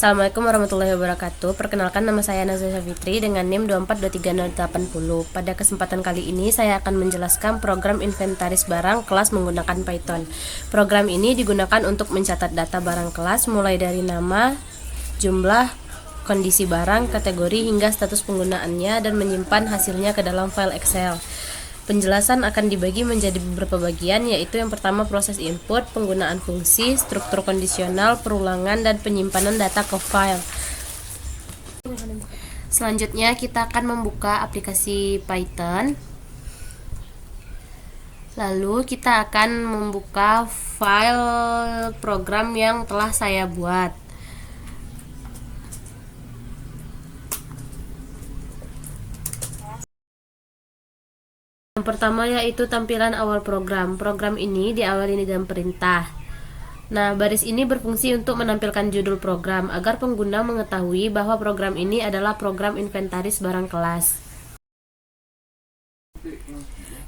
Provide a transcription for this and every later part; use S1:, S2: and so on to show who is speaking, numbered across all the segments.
S1: Assalamualaikum warahmatullahi wabarakatuh. Perkenalkan, nama saya Nazila Fitri dengan NIM 2423080. Pada kesempatan kali ini saya akan menjelaskan program inventaris barang kelas menggunakan Python. Program ini digunakan untuk mencatat data barang kelas mulai dari nama, jumlah, kondisi barang, kategori hingga status penggunaannya, dan menyimpan hasilnya ke dalam file Excel. Penjelasan akan dibagi menjadi beberapa bagian, yaitu yang pertama proses input, penggunaan fungsi, struktur kondisional, perulangan, dan penyimpanan data ke file. Selanjutnya kita akan membuka aplikasi Python. Lalu kita akan membuka file program yang telah saya buat. Yang pertama yaitu tampilan awal program. Program ini diawali dengan perintah. Nah, baris ini berfungsi untuk menampilkan judul program agar pengguna mengetahui bahwa program ini adalah program inventaris barang kelas.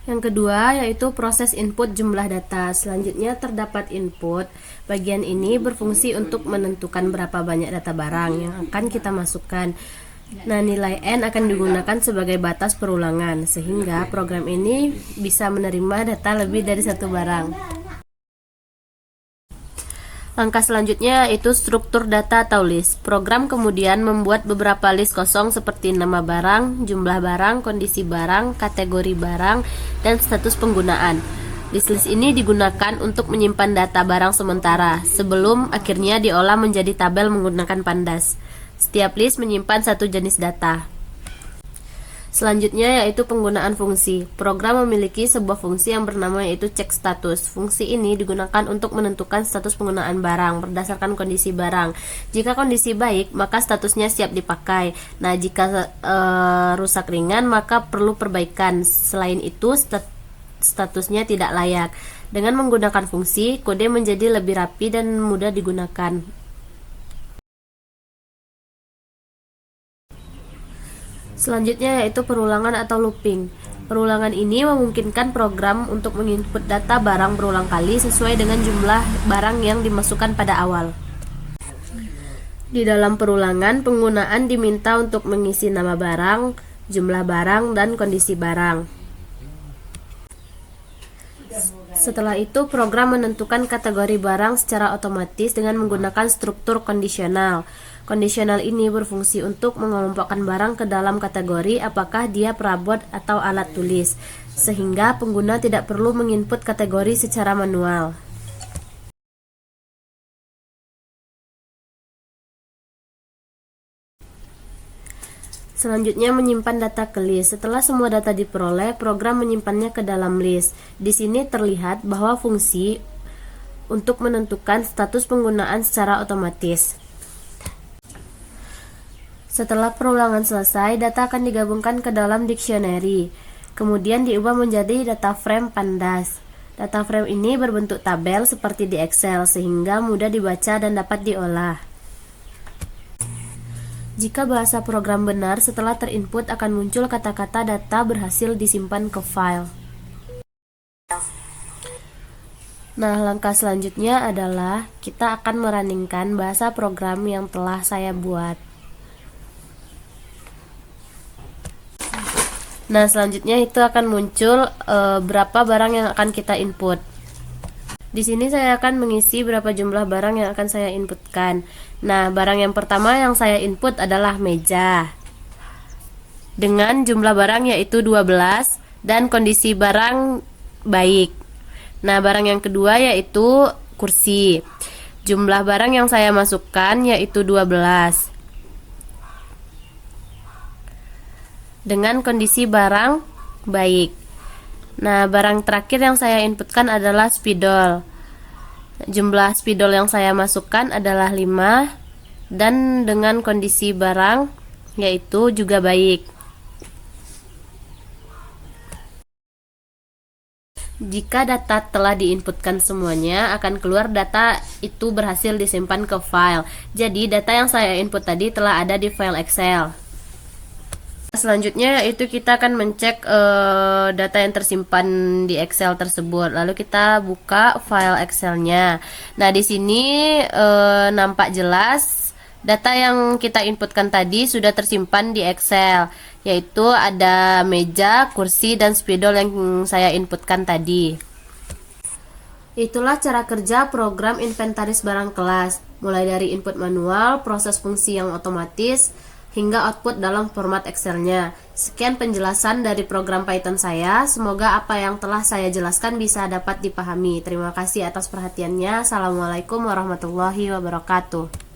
S1: Yang kedua yaitu proses input jumlah data. Selanjutnya terdapat input. Bagian ini berfungsi untuk menentukan berapa banyak data barang yang akan kita masukkan. Nah, nilai N akan digunakan sebagai batas perulangan, sehingga program ini bisa menerima data lebih dari satu barang. Langkah selanjutnya yaitu struktur data atau list. Program kemudian membuat beberapa list kosong seperti nama barang, jumlah barang, kondisi barang, kategori barang, dan status penggunaan. List-list ini digunakan untuk menyimpan data barang sementara, sebelum akhirnya diolah menjadi tabel menggunakan pandas. Setiap list menyimpan satu jenis data. Selanjutnya yaitu penggunaan fungsi. Program memiliki sebuah fungsi yang bernama yaitu cek status. Fungsi ini digunakan untuk menentukan status penggunaan barang berdasarkan kondisi barang. Jika kondisi baik, maka statusnya siap dipakai. Nah, jika rusak ringan, maka perlu perbaikan. Selain itu, statusnya tidak layak. Dengan menggunakan fungsi, kode menjadi lebih rapi dan mudah digunakan. Selanjutnya yaitu perulangan atau looping. Perulangan ini memungkinkan program untuk menginput data barang berulang kali sesuai dengan jumlah barang yang dimasukkan pada awal. Di dalam perulangan, penggunaan diminta untuk mengisi nama barang, jumlah barang, dan kondisi barang. Setelah itu, program menentukan kategori barang secara otomatis dengan menggunakan struktur kondisional. Kondisional ini berfungsi untuk mengelompokkan barang ke dalam kategori apakah dia perabot atau alat tulis, sehingga pengguna tidak perlu menginput kategori secara manual. Selanjutnya menyimpan data ke list. Setelah semua data diperoleh, program menyimpannya ke dalam list. Di sini terlihat bahwa fungsi untuk menentukan status penggunaan secara otomatis. Setelah perulangan selesai, data akan digabungkan ke dalam dictionary, kemudian diubah menjadi data frame pandas. Data frame ini berbentuk tabel seperti di Excel, sehingga mudah dibaca dan dapat diolah. Jika bahasa program benar, setelah terinput akan muncul kata-kata data berhasil disimpan ke file. Nah, langkah selanjutnya adalah kita akan merunningkan bahasa program yang telah saya buat. Nah, selanjutnya itu akan muncul berapa barang yang akan kita input. Di sini saya akan mengisi berapa jumlah barang yang akan saya inputkan. Nah, barang yang pertama yang saya input adalah meja. Dengan jumlah barang yaitu 12 dan kondisi barang baik. Nah, barang yang kedua yaitu kursi. Jumlah barang yang saya masukkan yaitu 12. Dengan kondisi barang baik. Nah, barang terakhir yang saya inputkan adalah spidol. Jumlah spidol yang saya masukkan adalah 5 dan dengan kondisi barang yaitu juga baik. Jika data telah diinputkan semuanya, akan keluar data itu berhasil disimpan ke file. Jadi, data yang saya input tadi telah ada di file Excel. Selanjutnya yaitu kita akan mencek data yang tersimpan di Excel tersebut. Lalu kita buka file Excelnya. Nah, di sini nampak jelas Data yang kita inputkan tadi sudah tersimpan di Excel, yaitu ada meja, kursi, dan spidol yang saya inputkan tadi. Itulah cara kerja program inventaris barang kelas, mulai dari input manual, proses fungsi yang otomatis, hingga output dalam format Excel-nya. Sekian penjelasan dari program Python saya, semoga apa yang telah saya jelaskan bisa dapat dipahami. Terima kasih atas perhatiannya. Assalamualaikum warahmatullahi wabarakatuh.